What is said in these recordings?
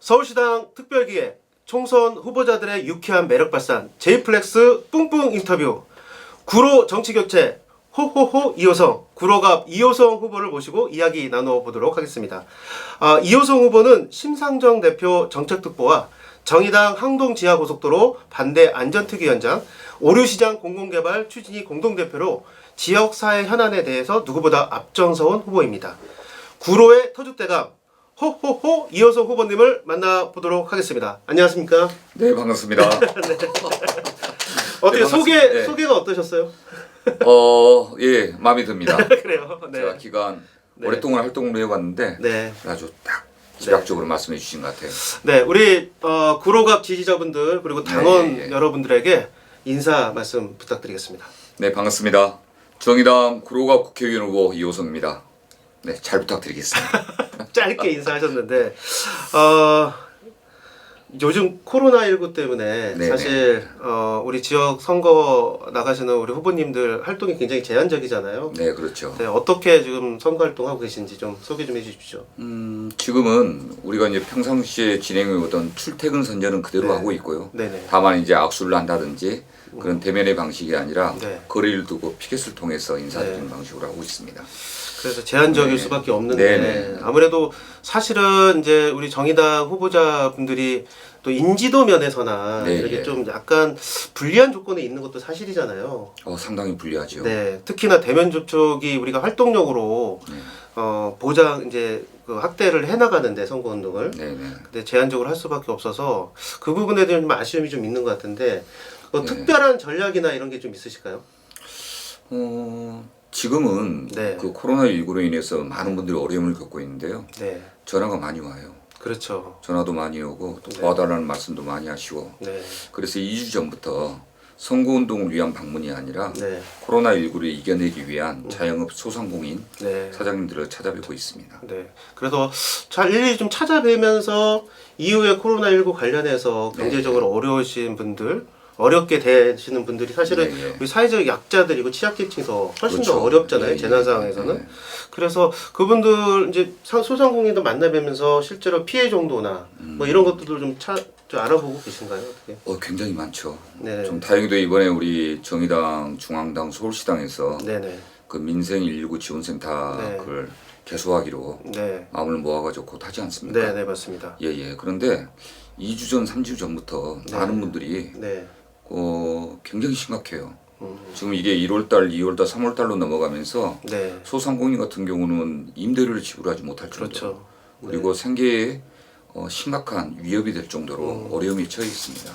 서울시당 특별기획 총선 후보자들의 유쾌한 매력 발산 제이플렉스 뿡뿡 인터뷰 구로 정치교체 호호호 이호성 구로갑 이호성 후보를 모시고 이야기 나눠보도록 하겠습니다. 이호성 후보는 심상정 대표 정책특보와 정의당 항동지하고속도로 반대 안전특위위원장 오류시장 공공개발 추진위 공동대표로 지역사회 현안에 대해서 누구보다 앞장서온 후보입니다. 구로의 터줏대감 호호호 이호성 후보님을 만나보도록 하겠습니다. 안녕하십니까? 네, 반갑습니다. 네. 어떻게 반갑습니다. 소개가 어떠셨어요? 예, 마음에 듭니다. 그래요. 네. 제가 기간 네. 오랫동안 활동을 해왔는데 네. 아주 딱 집약적으로 말씀해 주신 것 같아요. 네, 우리 구로갑 지지자분들 그리고 당원 네, 예. 여러분들에게 인사 말씀 부탁드리겠습니다. 네, 반갑습니다. 정의당 구로갑 국회의원 후보 이호성입니다. 네, 잘 부탁드리겠습니다. 짧게 인사하셨는데 요즘 코로나19 때문에 네네. 사실 우리 지역 선거 나가시는 우리 후보님들 활동이 굉장히 제한적이잖아요. 네, 그렇죠. 네, 어떻게 지금 선거 활동하고 계신지 좀 소개 좀 해주십시오. 지금은 우리가 이제 평상시에 진행해오던 출퇴근 선전은 그대로 네. 하고 있고요. 네네. 다만 이제 악수를 한다든지 그런 대면의 방식이 아니라 네. 거리를 두고 피켓을 통해서 인사드리는 네. 방식으로 하고 있습니다. 그래서 제한적일 네. 수밖에 없는데 네네. 아무래도 사실은 이제 우리 정의당 후보자분들이 또 인지도 면에서나 네, 이렇게 예. 좀 약간 불리한 조건에 있는 것도 사실이잖아요. 상당히 불리하죠. 네, 특히나 대면 접촉이 우리가 활동력으로 네. 보장 이제 그 확대를 해나가는데 선거 운동을 네네. 근데 제한적으로 할 수밖에 없어서 그 부분에 대한 좀 아쉬움이 좀 있는 것 같은데 뭐 네. 특별한 전략이나 이런 게 좀 있으실까요? 지금은 네. 그 코로나19로 인해서 많은 분들이 어려움을 겪고 있는데요. 네, 전화가 많이 와요. 그렇죠. 전화도 많이 오고 또 네. 도와달라는 말씀도 많이 하시고 네, 그래서 2주 전부터 선거운동을 위한 방문이 아니라 네, 코로나19를 이겨내기 위한 자영업 소상공인 네. 사장님들을 찾아뵙고 있습니다. 네. 그래서 일일이 좀 찾아뵈면서 이후에 코로나19 관련해서 네. 경제적으로 어려우신 분들, 어렵게 되시는 분들이 사실은 네, 네. 우리 사회적 약자들이고 취약계층에서 훨씬 그렇죠. 더 어렵잖아요. 네, 재난 네, 상황에서는. 네. 그래서 그분들 이제 소상공인도 만나뵈면서 실제로 피해 정도나 뭐 이런 것들도 좀 알아보고 계신가요? 어떻게? 굉장히 많죠. 네. 좀 다행히도 이번에 우리 정의당, 중앙당, 서울시당에서 네네. 그 민생 119 지원센터를 개소하기로 네. 마음을 모아가지고 곧 하지 않습니까? 네, 네, 맞습니다. 예예. 그런데 2주 전, 3주 전부터 네. 많은 분들이 네. 굉장히 심각해요. 지금 이게 1월달, 2월달, 3월달로 넘어가면서 네. 소상공인 같은 경우는 임대료를 지불하지 못할 정도. 그렇죠. 그리고 생계에 심각한 위협이 될 정도로 어려움이 처해 있습니다.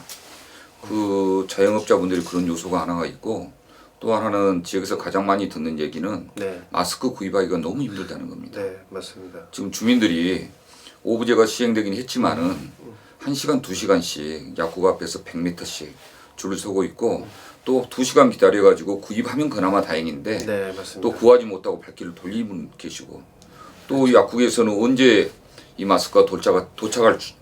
그 자영업자분들이 그런 요소가 하나가 있고 또 하나는 지역에서 가장 많이 듣는 얘기는 네. 마스크 구입하기가 너무 힘들다는 겁니다. 네, 맞습니다. 지금 주민들이 오브제가 시행되긴 했지만은 1시간, 2시간씩 약국 앞에서 100m씩 줄을 서고 있고 또 2시간 기다려가지고 구입하면 그나마 다행인데 네, 맞습니다. 또 구하지 못하고 발길을 돌리는 분 계시고 또 약국에서는 언제 이 마스크가 도착할지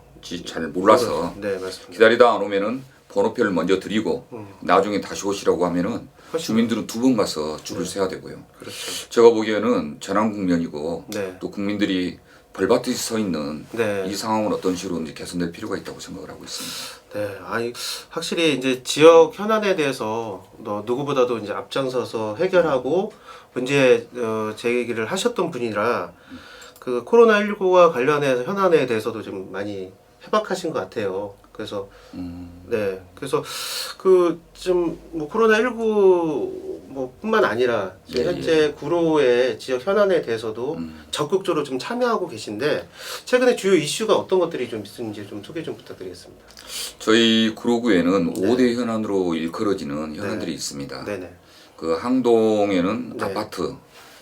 잘 몰라서 네, 맞습니다. 기다리다 안 오면은 번호표를 먼저 드리고 나중에 다시 오시라고 하면은 주민들은 2번 가서 줄을 서야 되고요. 그렇죠. 제가 보기에는 전환 국면이고 네. 또 국민들이 벌밭에 서 있는 네. 이 상황은 어떤 식으로 이제 개선될 필요가 있다고 생각을 하고 있습니다. 네, 아니 확실히 이제 지역 현안에 대해서 누구보다도 이제 앞장서서 해결하고 문제 제기를 하셨던 분이라 그 코로나19와 관련해서 현안에 대해서도 좀 많이 해박하신 것 같아요. 그래서 네, 그래서 그 좀 뭐 코로나19 뭐 뿐만 아니라 지금 예, 현재 구로의 지역 현안에 대해서도 적극적으로 좀 참여하고 계신데 최근에 주요 이슈가 어떤 것들이 좀 있는지 좀 소개 좀 부탁드리겠습니다. 저희 구로구에는 네. 5대 현안으로 일컬어지는 현안들이 있습니다. 네네. 그 항동에는 네. 아파트,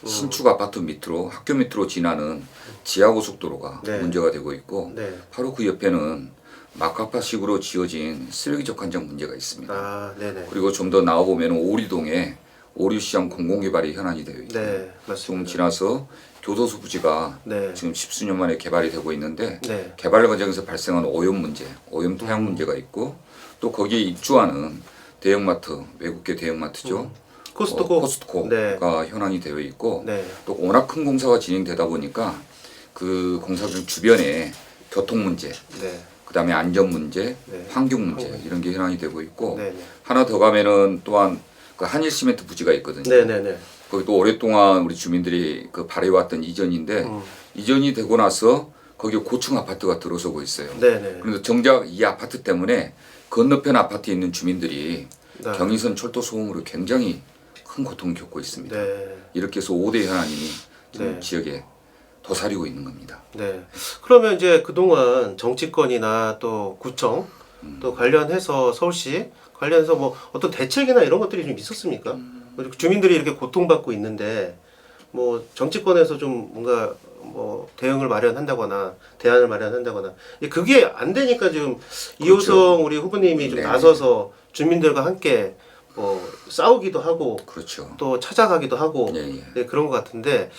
신축 아파트 밑으로 학교 밑으로 지나는 지하고속도로가 네. 문제가 되고 있고 네. 바로 그 옆에는 막가파식으로 지어진 쓰레기 적환장 문제가 있습니다. 아, 네네. 그리고 좀 더 나와 보면 오리동에 오류시장 공공개발이 현안이 되어 있고 네, 좀 맞습니다. 지나서 교도소 부지가 네. 지금 십수년 만에 개발이 되고 있는데 네. 개발 과정에서 발생한 오염 문제, 오염 토양 문제가 있고 또 거기에 입주하는 대형마트, 외국계 대형마트죠. 코스트코. 코스트코가 네. 현안이 되어 있고 네. 또 워낙 큰 공사가 진행되다 보니까 그 공사장 주변에 교통 문제, 네. 그다음에 안전 문제, 네. 환경 문제 이런 게 현안이 되고 있고 네. 하나 더 가면은 또한 그 한일 시멘트 부지가 있거든요. 네네네. 거기 또 오랫동안 우리 주민들이 그 바래왔던 이전인데 이전이 되고 나서 거기 고층 아파트가 들어서고 있어요. 네네. 그런데 정작 이 아파트 때문에 건너편 아파트에 있는 주민들이 네. 경의선 철도 소음으로 굉장히 큰 고통을 겪고 있습니다. 네. 이렇게 해서 5대 현안이 지금 네. 지역에 도사리고 있는 겁니다. 네. 그러면 이제 그동안 정치권이나 또 구청 또 관련해서 서울시 관련해서 뭐 어떤 대책이나 이런 것들이 좀 있었습니까? 그리고 주민들이 이렇게 고통받고 있는데 뭐 정치권에서 좀 뭔가 뭐 대응을 마련한다거나 대안을 마련한다거나 그게 안 되니까 지금 이호성 우리 후보님이 좀 네. 나서서 주민들과 함께 뭐 싸우기도 하고 그렇죠. 또 찾아가기도 하고 예, 예. 네, 그런 것 같은데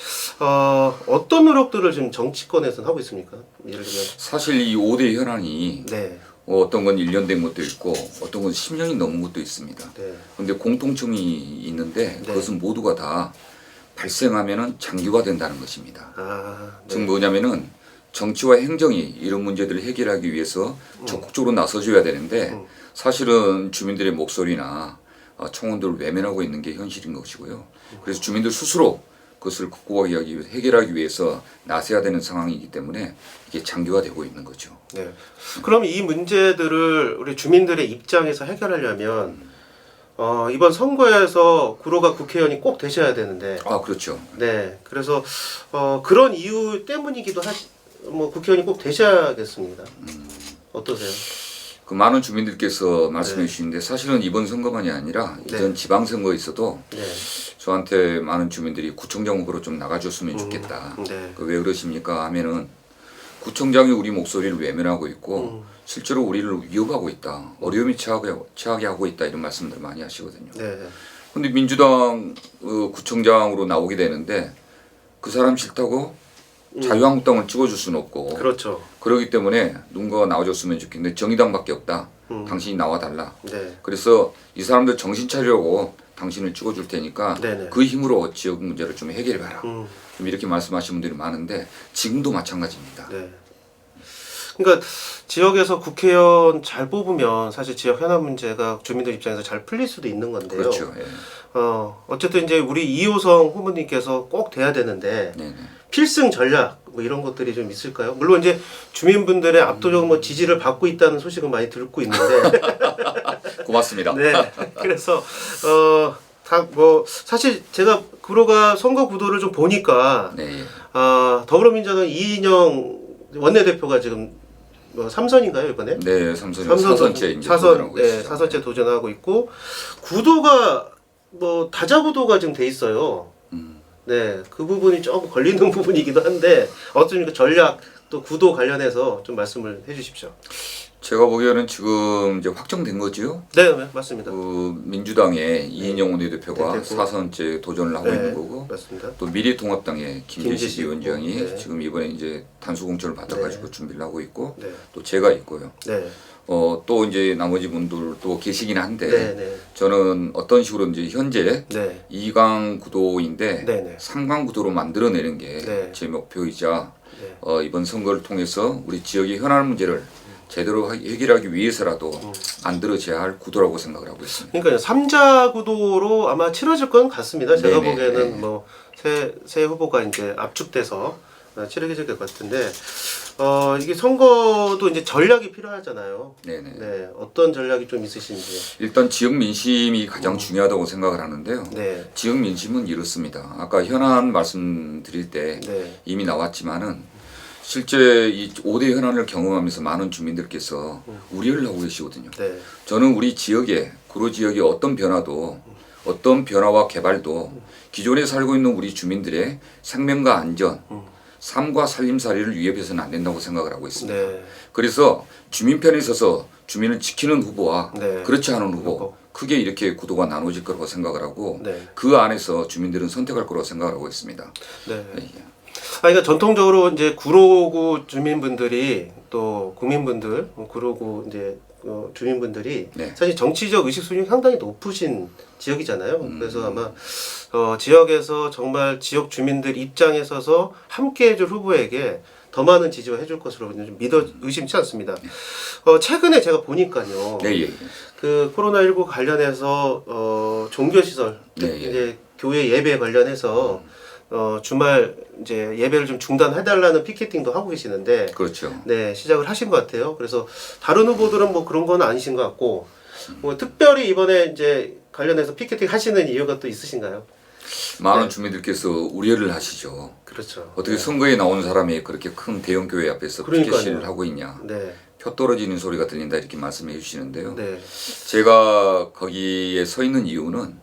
어떤 노력들을 지금 정치권에서는 하고 있습니까? 예를 들면 사실 이 5대 현안이 네, 어떤 건 1년 된 것도 있고 어떤 건 10년이 넘은 것도 있습니다. 네, 그런데 공통점이 있는데 네. 그것은 모두가 다 발생하면은 장기화된다는 것입니다. 아, 네. 즉 뭐냐면은 정치와 행정이 이런 문제들을 해결하기 위해서 적극적으로 나서줘야 되는데 사실은 주민들의 목소리나 청원들을 외면하고 있는 게 현실인 것이고요. 그래서 주민들 스스로 그것을 극복하기 위해 해결하기 위해서 나서야 되는 상황이기 때문에 이게 장기화되고 있는 거죠. 네. 그럼 이 문제들을 우리 주민들의 입장에서 해결하려면 이번 선거에서 구로가 국회의원이 꼭 되셔야 되는데 아 그렇죠. 네, 그래서 그런 이유 때문이기도 뭐 국회의원이 꼭 되셔야겠습니다. 어떠세요? 그 많은 주민들께서 말씀해 네. 주시는데 사실은 이번 선거만이 아니라 네. 이전 지방선거에서도 네, 저한테 많은 주민들이 구청장 후보로 좀 나가줬으면 좋겠다. 네, 왜 그러십니까 하면은 구청장이 우리 목소리를 외면하고 있고 실제로 우리를 위협하고 있다. 어려움이 처하게 하고 있다. 이런 말씀들을 많이 하시거든요. 네, 근데 민주당 구청장으로 나오게 되는데 그 사람 싫다고 자유한국당을 찍어줄 수는 없고 그렇죠. 그렇기 때문에 누군가가 나와줬으면 좋겠는데 정의당밖에 없다. 당신이 나와달라. 네, 그래서 이 사람들 정신 차리려고 당신을 찍어줄 테니까 네네. 그 힘으로 지역 문제를 좀 해결해봐라. 음. 좀 이렇게 말씀하시는 분들이 많은데 지금도 마찬가지입니다. 네. 그러니까 지역에서 국회의원 잘 뽑으면 사실 지역 현안 문제가 주민들 입장에서 잘 풀릴 수도 있는 건데요. 그렇죠. 예. 어쨌든 이제 우리 이호성 후보님께서 꼭 돼야 되는데 네네. 필승 전략 뭐 이런 것들이 좀 있을까요? 물론 이제 주민분들의 압도적 뭐 지지를 받고 있다는 소식은 많이 듣고 있는데 고맙습니다. 네. 그래서 다 뭐 사실 제가 구로가 선거 구도를 좀 보니까 네. 예. 더불어민주당 이인영 원내대표가 지금 뭐 3선인가요 이번에? 네, 사선째 이제 도전하고 네, 있죠. 사선째 도전하고 있고 구도가 뭐 다자 구도가 지금 돼 있어요. 네, 그 부분이 조금 걸리는 부분이기도 한데 어떻습니까? 전략 또 구도 관련해서 좀 말씀을 해주십시오. 제가 보기에는 지금 이제 확정된 거지요. 네, 네 맞습니다. 민주당의 이인영 원내대표가 네, 사선째 도전을 하고 네, 있는 거고 맞습니다. 또 미래통합당의 김재식 김재식 위원장이 네. 지금 이번에 이제 단수공천을 받아가지고 준비를 하고 있고 네, 또 제가 있고요. 네, 또 이제 나머지 분들도 계시긴 한데 네, 네, 저는 어떤 식으로 이제 현재 네, 2강 구도인데 네, 네, 3강 구도로 만들어내는 게 제 네. 목표이자 네. 이번 선거를 통해서 우리 지역의 현안 문제를 제대로 해결하기 위해서라도 만들어져야 할 구도라고 생각을 하고 있습니다. 그러니까 3자 구도로 아마 치러질 건 같습니다. 제가 네네, 보기에는 네. 뭐 새 후보가 이제 압축돼서 치러질 것 같은데 이게 선거도 이제 전략이 필요하잖아요. 네네. 네, 어떤 전략이 좀 있으신지. 일단 지역 민심이 가장 중요하다고 생각을 하는데요. 네, 지역 민심은 이렇습니다. 아까 현안 말씀드릴 때 네, 이미 나왔지만은 실제 이 5대 현안을 경험하면서 많은 주민들께서 우려를 하고 계시거든요. 네, 저는 우리 지역에 구로 지역의 어떤 변화도 어떤 변화와 개발도 기존에 살고 있는 우리 주민들의 생명과 안전, 삶과 살림살이를 위협해서는 안 된다고 생각을 하고 있습니다. 네, 그래서 주민 편에 서서 주민을 지키는 후보와 네. 그렇지 않은 후보 크게 이렇게 구도가 나눠질 거라고 생각을 하고 네. 그 안에서 주민들은 선택할 거라고 생각을 하고 있습니다. 네. 예. 그러니까 전통적으로 이제 구로구 주민분들이 또 국민분들, 구로구 이제 주민분들이 네. 사실 정치적 의식 수준이 상당히 높으신 지역이잖아요. 그래서 아마 지역에서 정말 지역 주민들 입장에 서서 함께 해줄 후보에게 더 많은 지지を해줄 것으로 좀 믿어 의심치 않습니다. 최근에 제가 보니까요. 네, 예. 그 코로나19 관련해서 종교시설 네, 예. 이제 교회 예배 관련해서 주말 이제 예배를 좀 중단해달라는 피켓팅도 하고 계시는데 그렇죠. 네 시작을 하신 것 같아요. 그래서 다른 후보들은 뭐 그런 건 아니신 것 같고 뭐 특별히 이번에 이제 관련해서 피켓팅 하시는 이유가 또 있으신가요? 많은 주민들께서 우려를 하시죠. 그렇죠. 어떻게 선거에 나오는 사람이 그렇게 큰 대형 교회 앞에서 그러니까요. 피켓을 하고 있냐. 네. 표 떨어지는 소리가 들린다 이렇게 말씀해 주시는데요. 네. 제가 거기에 서 있는 이유는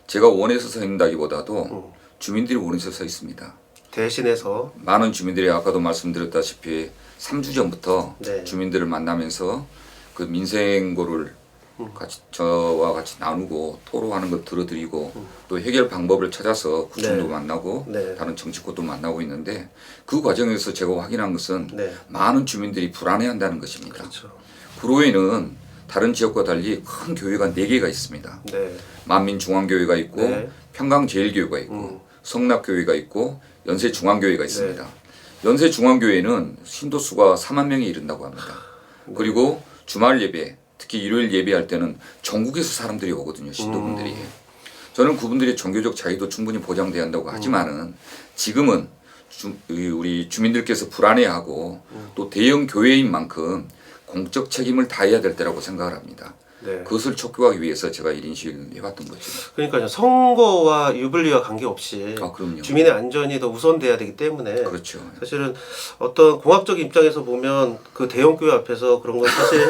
제가 원해서 서 있는다기보다도 주민들이 원해서 서 있습니다. 대신해서 많은 주민들이 아까도 말씀드렸다시피 3주 전부터 네. 주민들을 만나면서 그 민생고를 같이 저와 같이 나누고 토로하는 것 들어드리고 또 해결 방법을 찾아서 구청도 네. 만나고 네. 다른 정치권도 만나고 있는데 그 과정에서 제가 확인한 것은 네. 많은 주민들이 불안해한다는 것입니다. 그렇죠. 구로에는 다른 지역과 달리 큰 교회가 4개가 있습니다. 네. 만민중앙교회가 있고 네. 평강제일교회가 있고 성락교회가 있고 연세중앙교회가 있습니다. 연세중앙교회는 신도수가 4만 명에 이른다고 합니다. 그리고 주말 예배, 특히 일요일 예배할 때는 전국에서 사람들이 오거든요. 신도분들이. 저는 그분들의 종교적 자유도 충분히 보장돼야 한다고 하지만은 지금은 우리 주민들께서 불안해하고 또 대형 교회인 만큼 공적 책임을 다해야 될 때라고 생각을 합니다. 네. 그것을 촉구하기 위해서 제가 1인 시위를 해왔던 거죠. 그러니까요. 선거와 유불리와 관계없이 그럼요. 주민의 안전이 더 우선돼야 되기 때문에 그렇죠. 사실은 어떤 공학적 입장에서 보면 그 대형 교회 앞에서 그런 건 사실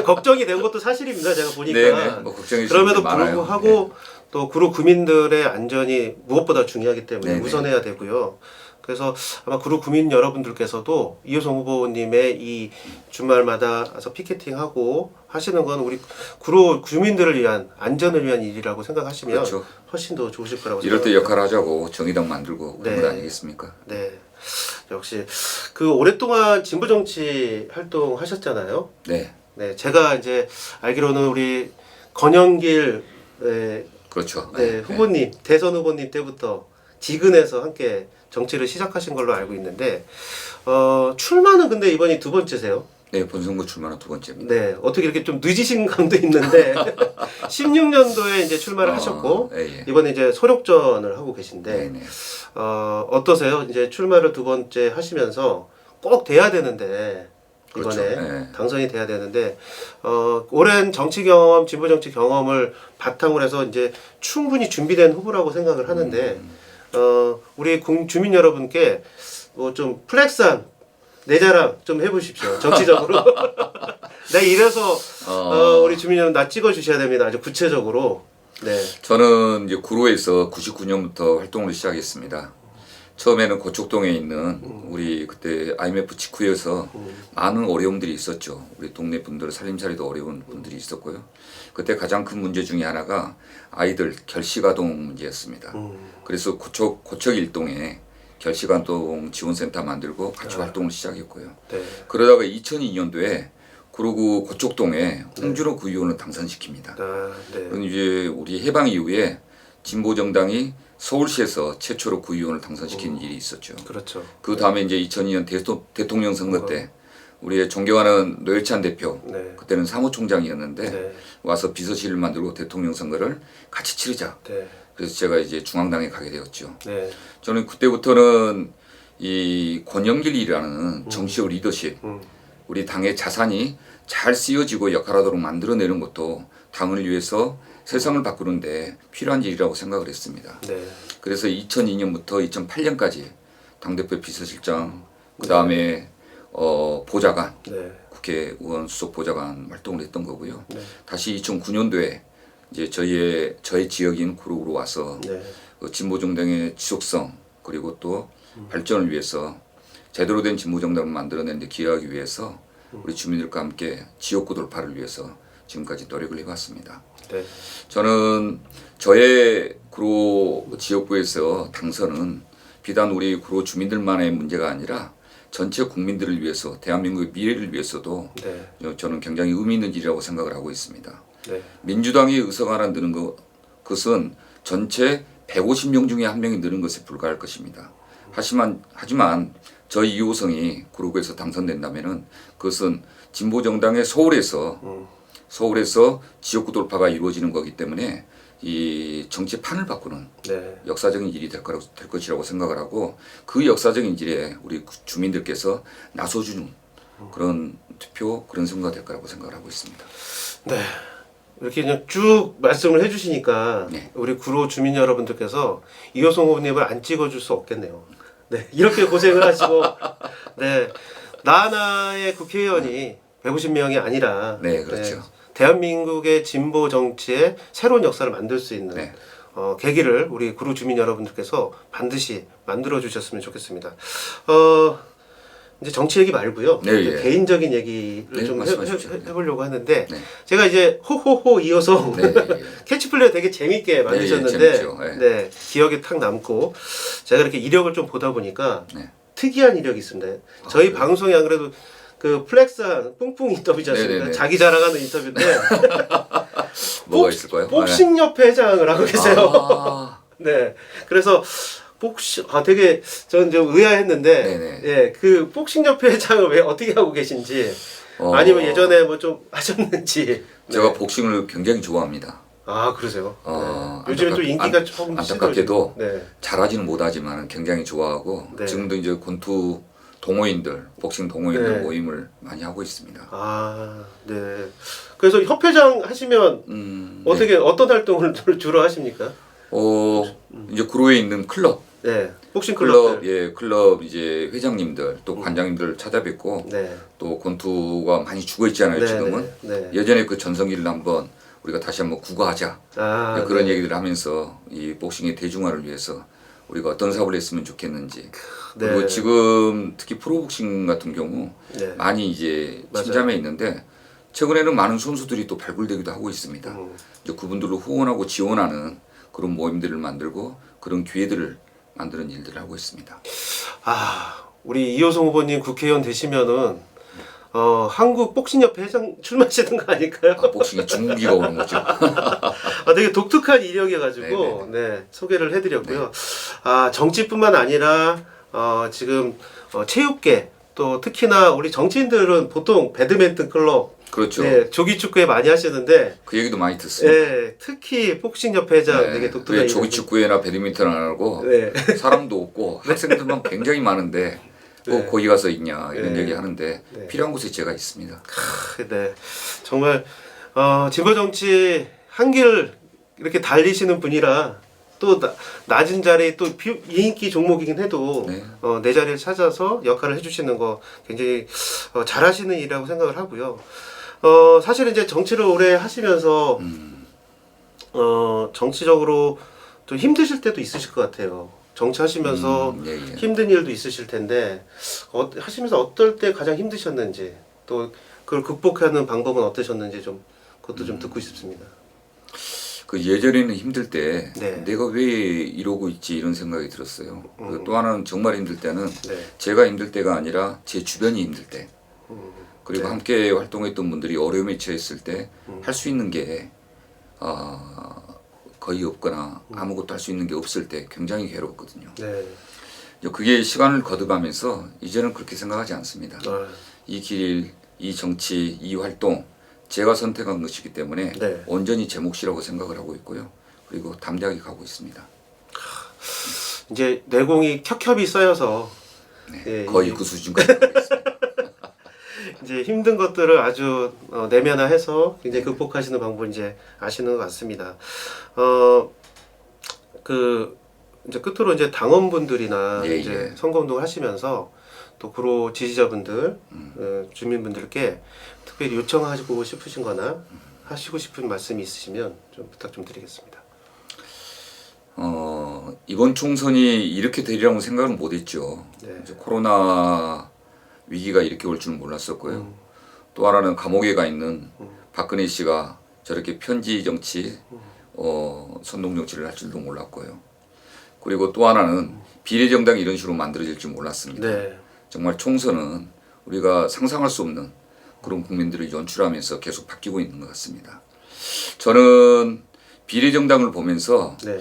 걱정이 된 것도 사실입니다. 제가 보니까 네네. 뭐 걱정이 그럼에도 많아요. 불구하고 네. 또 구로 구민들의 안전이 무엇보다 중요하기 때문에 네네. 우선해야 되고요. 그래서 아마 구로 구민 여러분들께서도 이효성 후보님의 이 주말마다 와서 피켓팅하고 하시는 건 우리 구로 주민들을 위한 안전을 위한 일이라고 생각하시면 그렇죠. 훨씬 더 좋으실 거라고 이럴 때 생각합니다. 역할을 하자고 정의당 만들고 그런 네. 거 아니겠습니까? 네. 역시 그 오랫동안 진보 정치 활동하셨잖아요. 네. 네, 제가 이제 알기로는 우리 권영길 그렇죠. 네, 후보님 대선 후보님 때부터 지근에서 함께 정치를 시작하신 걸로 알고 있는데 출마는 근데 이번이 두 번째세요? 네, 본선거 출마는 두 번째입니다. 네, 어떻게 이렇게 좀 늦으신 감도 있는데 16년도에 이제 출마를 하셨고 예. 이번에 이제 소력전을 하고 계신데 네네. 어떠세요? 이제 출마를 두 번째 하시면서 꼭 돼야 되는데 이번에 그렇죠. 네. 당선이 돼야 되는데 오랜 정치 경험, 진보 정치 경험을 바탕으로 해서 이제 충분히 준비된 후보라고 생각을 하는데 우리 주민 여러분께 뭐 좀 플렉스한 내 자랑 좀 해보십시오. 정치적으로. 네, 이래서 우리 주민 여러분 나 찍어주셔야 됩니다. 아주 구체적으로. 네. 저는 이제 구로에서 99년부터 활동을 시작했습니다. 처음에는 고척동에 있는 우리 그때 IMF 직후여서 많은 어려움들이 있었죠. 우리 동네 분들 살림살이도 어려운 분들이 있었고요. 그때 가장 큰 문제 중에 하나가 아이들 결식아동 문제였습니다. 그래서 고척 일동에 결식아동 지원센터 만들고 같이 활동을 시작했고요. 네. 그러다가 2002년도에 구로구 고척동에 홍준호 구의원을 당선시킵니다. 네. 그럼 이제 우리 해방 이후에 진보 정당이 서울시에서 최초로 구의원을 당선시킨 일이 있었죠. 그렇죠. 그 다음에 이제 2002년 대통령 선거 때 우리의 존경하는 노회찬 대표 네. 그때는 사무총장이었는데 네. 와서 비서실을 만들고 대통령 선거를 같이 치르자. 네. 그래서 제가 이제 중앙당에 가게 되었죠. 네. 저는 그때부터는 이 권영길이라는 정치적 리더십, 우리 당의 자산이 잘 쓰여지고 역할하도록 만들어내는 것도 당을 위해서 세상을 바꾸는데 필요한 일이라고 생각을 했습니다. 네. 그래서 2002년부터 2008년까지 당대표 비서실장, 그 다음에 보좌관, 네. 국회의원 수석 보좌관 활동을 했던 거고요. 네. 다시 2009년도에 이제 저의 지역인 구로구로 와서 네. 진보 정당의 지속성 그리고 또 발전을 위해서 제대로 된 진보 정당을 만들어내는 데 기여하기 위해서 우리 주민들과 함께 지역구 돌파를 위해서 지금까지 노력을 해왔습니다. 네. 저는 저의 구로 지역구에서 당선은 비단 우리 구로 주민들만의 문제가 아니라 전체 국민들을 위해서 대한민국의 미래를 위해서도 네. 저는 굉장히 의미 있는 일이라고 생각을 하고 있습니다. 네. 민주당이 의석 하나 느는 것은 전체 150명 중에 한 명이 느는 것에 불과할 것입니다. 하지만 저희 이호성이 구로구에서 당선된다면은 그것은 진보 정당의 서울에서 지역구 돌파가 이루어지는 거기 때문에 이 정치 판을 바꾸는 네. 역사적인 일이 될 것이라고 생각을 하고 그 역사적인 일에 우리 주민들께서 나서주는 그런 투표 그런 선거가 될 거라고 생각을 하고 있습니다. 네. 이렇게 그냥 쭉 말씀을 해주시니까 네. 우리 구로 주민 여러분들께서 이호성 후보님을 안 찍어줄 수 없겠네요. 네. 이렇게 고생을 하시고 네. 나 하나의 국회의원이 150명이 아니라 네, 그렇죠. 대한민국의 진보 정치의 새로운 역사를 만들 수 있는 네. 계기를 우리 구로 주민 여러분들께서 반드시 만들어 주셨으면 좋겠습니다. 이제 정치 얘기 말고요. 네, 이제 예. 개인적인 얘기를 네, 좀 말씀하십시오. 해보려고 하는데 네. 제가 이제 호호호 이호성 네, 예. 캐치플레이 되게 재밌게 만드셨는데 재밌죠. 예. 네, 기억에 탁 남고 제가 이렇게 이력을 좀 보다 보니까 네. 특이한 이력이 있습니다. 저희 그래요? 방송이 안 그래도 그 플렉스한 뿡뿡 인터뷰지 않습니까? 네네네. 자기 자랑하는 인터뷰인데 뭐가 있을까요? 복싱협회 회장을 하고 계세요. 아, 네. 그래서 되게 저는 좀 의아했는데 네네. 예, 그 복싱협회 회장을 왜 어떻게 하고 계신지 아니면 예전에 뭐 좀 하셨는지. 제가 네. 복싱을 굉장히 좋아합니다. 아, 그러세요. 네. 요즘에 또 인기가 조금 안타깝게도 네. 잘하지는 못하지만 굉장히 좋아하고 네. 지금도 이제 권투 동호인들, 복싱 동호인들 네. 모임을 많이 하고 있습니다. 아, 네. 그래서 협회장 하시면 어떻게 어떤 활동을 주로 하십니까? 이제 구로에 있는 클럽, 네. 복싱 클럽, 클럽들. 예, 클럽 이제 회장님들 또 관장님들 찾아뵙고 네. 또 권투가 많이 죽어 있잖아요. 네, 지금은 네. 네. 예전에 그 전성기를 한번 우리가 다시 한번 구가하자. 아, 그런 네. 얘기들을 하면서 이 복싱의 대중화를 위해서 우리가 어떤 사업을 했으면 좋겠는지 그리고 네. 지금 특히 프로복싱 같은 경우 네. 많이 이제 맞아요. 침잠해 있는데 최근에는 많은 선수들이 또 발굴되기도 하고 있습니다. 이제 그분들을 후원하고 지원하는 그런 모임들을 만들고 그런 기회들을 만드는 일들을 하고 있습니다. 아, 우리 이호성 후보님 국회의원 되시면은 한국 복싱협회 회장 출마하시는 거 아닐까요? 복싱의 중기가 오는 거죠. 되게 독특한 이력이어가지고 네, 소개를 해드렸고요. 아, 정치뿐만 아니라 지금 체육계 또 특히나 우리 정치인들은 보통 배드민턴 클럽, 그렇죠. 네, 조기축구에 많이 하시는데 그 얘기도 많이 듣습니다. 네, 특히 복싱협회 회장 네. 되게 독특한 왜 조기축구회나 배드민턴 안 하고 네. 사람도 없고 학생들만 굉장히 많은데 꼭 네. 거기 가서 있냐 이런 네. 얘기 하는데 네. 필요한 곳에 제가 있습니다. 네, 정말 진보 정치 한 길 이렇게 달리시는 분이라 또 낮은 자리 또 인기 종목이긴 해도 네. 내 자리를 찾아서 역할을 해주시는 거 굉장히 잘하시는 일이라고 생각을 하고요. 사실은 이제 정치를 오래 하시면서 정치적으로 좀 힘드실 때도 있으실 것 같아요. 정치하시면서 예. 힘든 일도 있으실 텐데 하시면서 어떨 때 가장 힘드셨는지 또 그걸 극복하는 방법은 어떠셨는지 좀 그것도 좀 듣고 싶습니다. 그 예전에는 힘들 때 네. 내가 왜 이러고 있지 이런 생각이 들었어요. 그리고 또 하나는 정말 힘들 때는 네. 제가 힘들 때가 아니라 제 주변이 힘들 때 그리고 네. 함께 활동했던 분들이 어려움에 처했을 때 할 수 있는 게 거의 없거나 아무것도 할 수 있는 게 없을 때 굉장히 괴로웠거든요. 네. 그게 시간을 거듭하면서 이제는 그렇게 생각하지 않습니다. 아, 이 길, 이 정치, 이 활동 제가 선택한 것이기 때문에 네. 온전히 제 몫이라고 생각을 하고 있고요. 그리고 담대하게 가고 있습니다. 이제 내공이 켜켜이 쌓여서 네, 예, 거의 이제- 그 수준까지 가고 있습니다. 이제 힘든 것들을 아주 내면화해서 굉장히 극복하시는 방법을 이제 아시는 것 같습니다. 그 이제 끝으로 이제 당원분들이나 예, 이제 예. 선거운동을 하시면서 또 구로 지지자분들, 주민분들께 특별히 요청하시고 싶으신거나 하시고 싶은 말씀이 있으시면 좀 부탁 좀 드리겠습니다. 이번 총선이 이렇게 되리라고 생각은 못했죠. 네. 이제 코로나 위기가 이렇게 올 줄은 몰랐었고요. 또 하나는 감옥에 가 있는 박근혜 씨가 저렇게 편지 정치, 선동 정치를 할 줄도 몰랐고요. 그리고 또 하나는 비례정당이 이런 식으로 만들어질 줄 몰랐습니다. 네. 정말 총선은 우리가 상상할 수 없는 그런 국민들을 연출하면서 계속 바뀌고 있는 것 같습니다. 저는 비례정당을 보면서 네.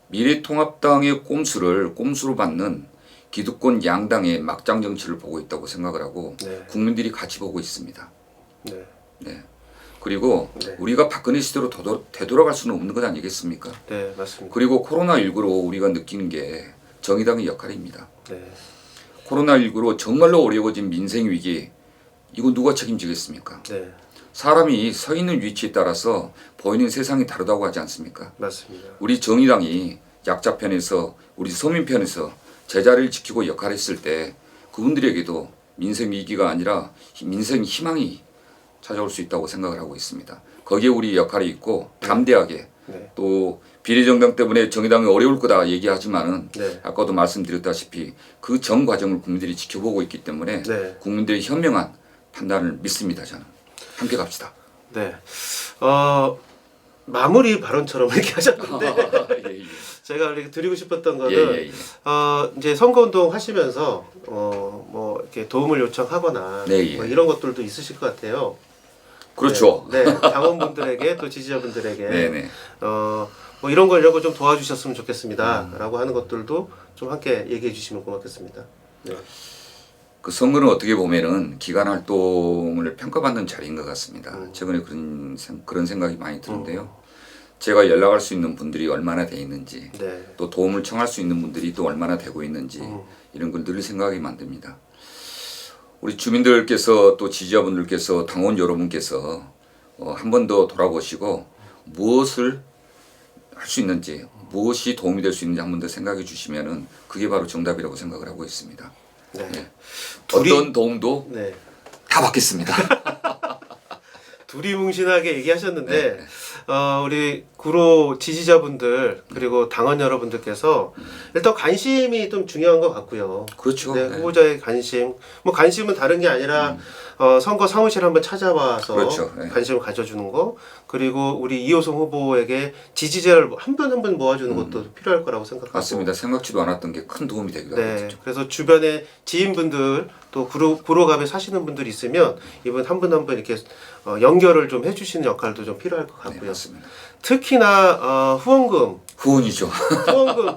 미래통합당의 꼼수로 받는 기득권 양당의 막장 정치를 보고 있다고 생각을 하고 네. 국민들이 같이 보고 있습니다. 네. 네. 그리고 네. 우리가 박근혜 시대로 되돌아갈 수는 없는 것 아니겠습니까? 네, 맞습니다. 그리고 코로나19로 우리가 느끼는 게 정의당의 역할입니다. 네. 코로나19로 정말로 어려워진 민생 위기, 이거 누가 책임지겠습니까? 네, 사람이 서 있는 위치에 따라서 보이는 세상이 다르다고 하지 않습니까? 맞습니다. 우리 정의당이 약자 편에서 우리 서민 편에서 제자리를 지키고 역할을 했을 때 그분들에게도 민생 위기가 아니라 민생 희망이 찾아올 수 있다고 생각을 하고 있습니다. 거기에 우리 역할이 있고 담대하게 네. 또 비례정당 때문에 정의당이 어려울 거다 얘기하지만은 네. 아까도 말씀드렸다시피 그 전 과정을 국민들이 지켜보고 있기 때문에 네. 국민들의 현명한 판단을 믿습니다. 저는 함께 갑시다. 네. 마무리 발언처럼 이렇게 하셨는데 예, 예. 제가 이렇게 드리고 싶었던 거는 예, 예, 예. 이제 선거운동 하시면서 뭐 이렇게 도움을 요청하거나 네, 예. 뭐 이런 것들도 있으실 것 같아요. 그렇죠. 네, 네. 당원분들에게 또 지지자분들에게 네, 네. 뭐 이런 걸 좀 도와주셨으면 좋겠습니다라고 하는 것들도 좀 함께 얘기해 주시면 고맙겠습니다. 네. 그 선거는 어떻게 보면은 기간 활동을 평가받는 자리인 것 같습니다. 최근에 그런 생각이 많이 드는데요. 제가 연락할 수 있는 분들이 얼마나 돼 있는지, 네. 또 도움을 청할 수 있는 분들이 또 얼마나 되고 있는지 이런 걸 늘 생각이 만듭니다. 우리 주민들께서 또 지지자분들께서 당원 여러분께서 한 번 더 돌아보시고 무엇을 할 수 있는지, 무엇이 도움이 될 수 있는지 한 번 더 생각해 주시면은 그게 바로 정답이라고 생각을 하고 있습니다. 네. 네. 둘이- 어떤 도움도 네. 다 받겠습니다. 두리뭉실하게 얘기하셨는데 네. 우리 구로 지지자분들 그리고 당원 여러분들께서 일단 관심이 좀 중요한 것 같고요. 그렇죠. 네, 네. 후보자의 관심, 뭐 관심은 다른 게 아니라 선거 사무실 한번 찾아와서 그렇죠. 네. 관심을 가져주는 거, 그리고 우리 이호성 후보에게 지지자를 한 분 한 분 모아주는 것도 필요할 거라고 생각하고. 맞습니다. 생각지도 않았던 게 큰 도움이 되기도 네, 하겠죠. 그래서 주변에 지인분들 또 구로갑에 사시는 분들이 있으면 이분 한 분 한 분 이렇게 연결을 좀 해주시는 역할도 좀 필요할 것 네, 같고요. 맞습니다. 특히나 후원금 후원이죠.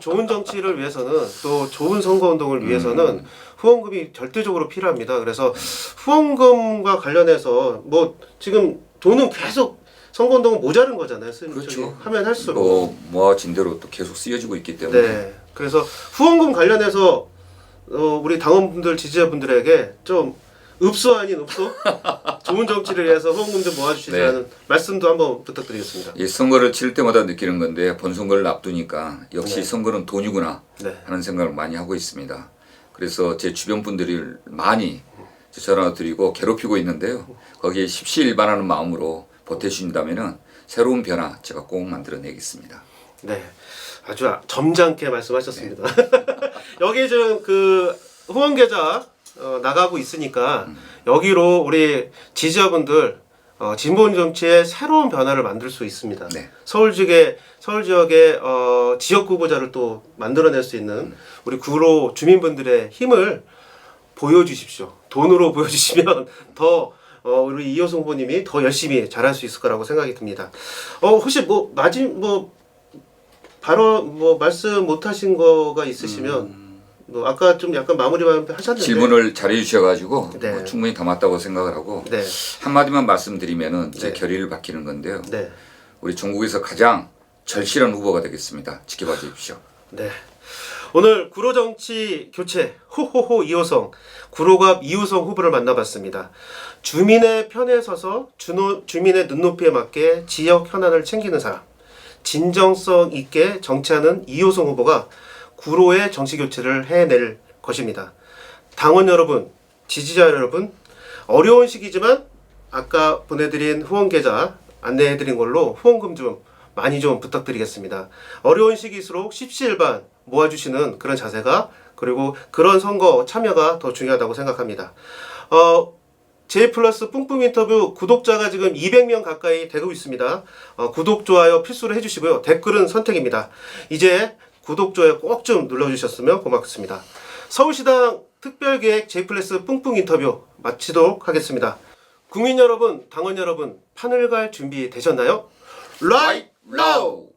좋은 정치를 위해서는 또 좋은 선거운동을 위해서는 후원금이 절대적으로 필요합니다. 그래서 후원금과 관련해서 뭐 지금 돈은 계속 선거운동은 모자른 거잖아요. 그렇죠. 하면 할수록. 또 모아진 대로 또 계속 쓰여지고 있기 때문에 네. 그래서 후원금 관련해서 우리 당원분들 지지자분들에게 좀 읍소 아닌 읍소 좋은 정치를 위해서 후원금 좀 모아주시라는 말씀도 한번 부탁드리겠습니다. 이 선거를 치를 때마다 느끼는 건데 본선거를 앞두니까 역시 네. 선거는 돈이구나 네. 하는 생각을 많이 하고 있습니다. 그래서 제 주변 분들이 많이 전화 드리고 괴롭히고 있는데요. 거기에 십시일반하는 마음으로 보태주신다면은 새로운 변화 제가 꼭 만들어내겠습니다. 네, 아주 점잖게 말씀하셨습니다. 여기 지금 그 후원 계좌 나가고 있으니까 여기로 우리 지지자분들 진보 정치의 새로운 변화를 만들 수 있습니다. 네. 서울 지역의 지역 후보자를 또 만들어낼 수 있는 우리 구로 주민분들의 힘을 보여주십시오. 돈으로 보여주시면 더 우리 이호성 후보님이 더 열심히 잘할 수 있을 거라고 생각이 듭니다. 혹시 바로 말씀 못하신 거가 있으시면 아까 좀 약간 마무리 하셨는데 질문을 잘해 주셔가지고 네. 뭐 충분히 담았다고 생각을 하고 네, 한마디만 말씀드리면은 제 네. 결의를 밝히는 건데요. 네, 우리 전국에서 가장 절실한 후보가 되겠습니다. 지켜봐 주십시오. 네. 오늘 구로 정치 교체 호호호 이호성 구로갑 이호성 후보를 만나봤습니다. 주민의 편에 서서 주민의 눈높이에 맞게 지역 현안을 챙기는 사람, 진정성 있게 정치하는 이호성 후보가 구로의 정치 교체를 해낼 것입니다. 당원 여러분, 지지자 여러분, 어려운 시기지만 아까 보내드린 후원 계좌 안내해드린 걸로 후원금 좀 많이 좀 부탁드리겠습니다. 어려운 시기일수록 십시일반 모아주시는 그런 자세가, 그리고 그런 선거 참여가 더 중요하다고 생각합니다. J 플러스 뿡뿡 인터뷰 구독자가 지금 200명 가까이 되고 있습니다. 구독, 좋아요 필수로 해주시고요. 댓글은 선택입니다. 이제 구독, 좋아요 꼭 좀 눌러주셨으면 고맙습니다. 서울시당 특별기획 J 플러스 뿡뿡 인터뷰 마치도록 하겠습니다. 국민 여러분, 당원 여러분, 판을 갈 준비 되셨나요? 라이트 나우!